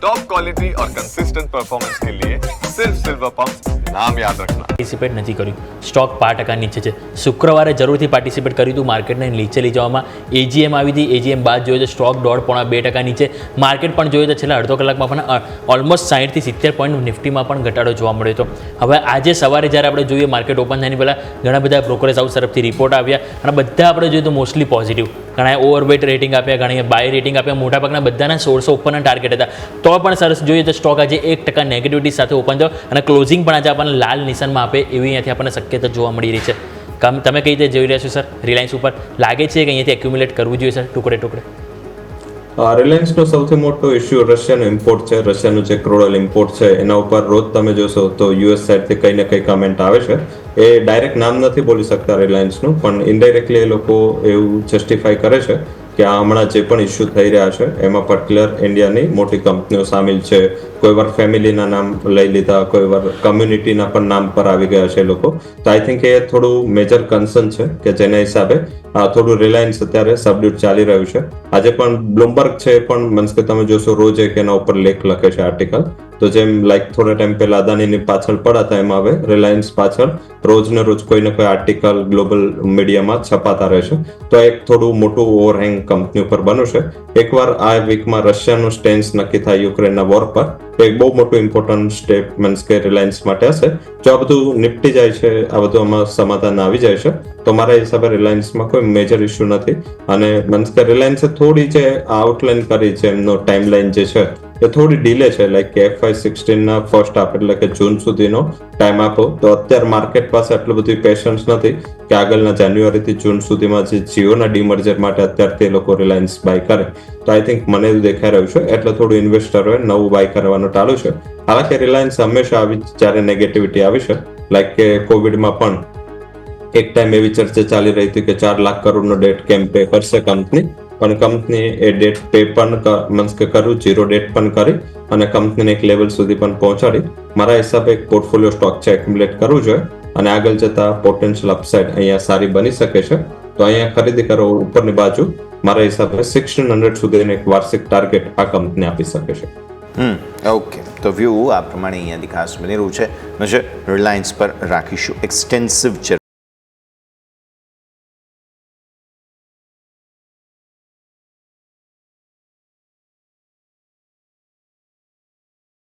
Top quality और consistent performance के लिए सिर्फ सिल्वर पंप नाम याद रखना। પાર્ટિસિપેટ નથી કર્યું, સ્ટોક 5% નીચે છે. શુક્રવારે જરૂરથી પાર્ટિસિપેટ કર્યું હતું માર્કેટને નીચે લઈ જવામાં. એજીએમ આવી હતી, એજીએમ બાદ જોયું તો સ્ટોક 1.5-2% નીચે. માર્કેટ પણ જોયું તો છેલ્લા અડધો કલાકમાં પણ ઓલમોસ્ટ 60 થી 70 પોઈન્ટ નિફ્ટીમાં પણ ઘટાડો જોવા મળ્યો હતો. હવે આજે સવારે જ્યારે આપણે જોઈએ માર્કેટ ઓપન થવાની પહેલાં ઘણા બધા બ્રોકરેજ હાઉસ તરફથી રિપોર્ટ આવ્યા અને બધા આપણે જોઈએ તો મોસ્ટલી પોઝિટિવ. ઘણાએ ઓવરવેટ રેટિંગ આપ્યા, ઘણાએ બાય રેટિંગ આપ્યા. મોટાભાગના બધાના 1600 ઉપરના ટાર્ગેટ હતા. તો પણ સરસ જોઈએ તો સ્ટોક આજે 1% નેગેટિવિટી સાથે ઓપન થયો અને ક્લોઝિંગ પણ આજે આપણને લાલ નિશાનમાં આપે એવી અહીંયાથી આપણને શક્યતા જોવા મળી રહી છે. તમે કઈ રીતે જોઈ રહ્યા છો સર? રિલાયન્સ ઉપર લાગે છે કે અહીંયાથી એક્યુમ્યુલેટ કરવું જોઈએ સર ટુકડે ટુકડે? રિલાયન્સનો સૌથી મોટો ઇસ્યુ રશિયાનો ઇમ્પોર્ટ છે. રશિયાનું જે ક્રૂડ ઓઇલ ઇમ્પોર્ટ છે એના ઉપર રોજ તમે જોશો તો યુએસ સાઈડથી કંઈ ને કંઈ કમેન્ટ આવે છે. એ ડાયરેક્ટ નામ નથી બોલી શકતા રિલાયન્સનું, પણ ઇનડાયરેક્ટલી એ લોકો એવું જસ્ટિફાઈ કરે છે કે આ હમણાં જે પણ ઇસ્યુ થઈ રહ્યા છે એમાં પર્ટિક્યુલર ઇન્ડિયાની મોટી કંપનીઓ સામેલ છે. કોઈ વાર ફેમિલીના નામ લઈ લીધા, કોઈ વાર કમ્યુનિટીના પણ નામ પર આવી ગયા છે લોકો. તો આઈ થિંક એ થોડું મેજર કન્સર્ન છે કે જેના હિસાબે થોડું રિલાયન્સ અત્યારે સબડ્યુટ ચાલી રહ્યું છે. આજે પણ બ્લુમબર્ગ છે પણ મીન્સ કે તમે જોશો રોજ એક એના ઉપર લેખ લખે છે આર્ટિકલ. તો જેમ લાઈક થોડા ટાઈમ પહેલા અદાનીની પાછળ પડાતા એમ હવે રિલાયન્સ પાછળ રોજ ને રોજ કોઈ ને કોઈ આર્ટિકલ ગ્લોબલ મીડિયામાં છપાતા રહેશે. તો એક થોડું મોટું ઓવરહેંગ કંપની ઉપર બન્યું છે. એકવાર આ વીકમાં રશિયાનું સ્ટેન્સ નક્કી થાય યુક્રેનના વોર પર, એક બહુ મોટું ઇમ્પોર્ટન્ટ સ્ટેપ મીન્સ કે રિલાયન્સ માટે હશે. જો આ બધું નિપટી જાય છે, આ બધું આમાં સમાધાન આવી જાય છે, તો મારા હિસાબે રિલાયન્સમાં કોઈ મેજર ઇસ્યુ નથી. અને મીન્સ કે રિલાયન્સે થોડી જે આઉટલાઈન કરી છે એમનો ટાઈમલાઈન જે છે એ થોડી ડીલે છે. લાઈક કે FY16ના ફર્સ્ટ હાફ એટલે કે જૂન સુધીનો ટાઈમ આપો. તો અત્યારે માર્કેટ પાસે આટલું બધું પેશન્સ નથી કે આગળના જાન્યુઆરીથી જૂન સુધીમાં જે જીઓના ડીમર્જર માટે અત્યારથી એ લોકો રિલાયન્સ બાય કરે. તો આઈ થિંક મને એવું દેખાઈ રહ્યું છે એટલે થોડું ઇન્વેસ્ટરોએ નવું બાય કરવાનું ટાળ્યું છે. હાલાકી રિલાયન્સ હંમેશા આવી જ્યારે નેગેટિવિટી આવી છે, લાઈક કે કોવિડમાં પણ એક ટાઈમ એવી ચર્ચા ચાલી રહી હતી કે 4 લાખ કરોડનો ડેટ કેમ પે કરશે કંપની, પણ કંપની એ ડેટ પે પણ મીન્સ કે કર્યું, ઝીરો ડેટ પણ કરી અને કંપનીને એક લેવલ સુધી પણ પહોંચાડી. મારા હિસાબે એક પોર્ટફોલિયો સ્ટોક છે એક્યુમ્યુલેટ કરવું જોઈએ અને આગળ જતા પોટેન્શિયલ અપસાઇડ અહીંયા સારી બની શકે છે. તો અહીંયા ખરીદી કરો ઉપરની બાજુ. મારા હિસાબે 1600 સુધીનો એક વાર્ષિક ટાર્ગેટ આ કંપની આપી શકે છે. ઓકે, તો વ્યૂ આ પ્રમાણે અહીંયાથી ખાસ બની રહ્યું છે. નજર રિલાયન્સ પર રાખીશું એક્સટેન્સિવ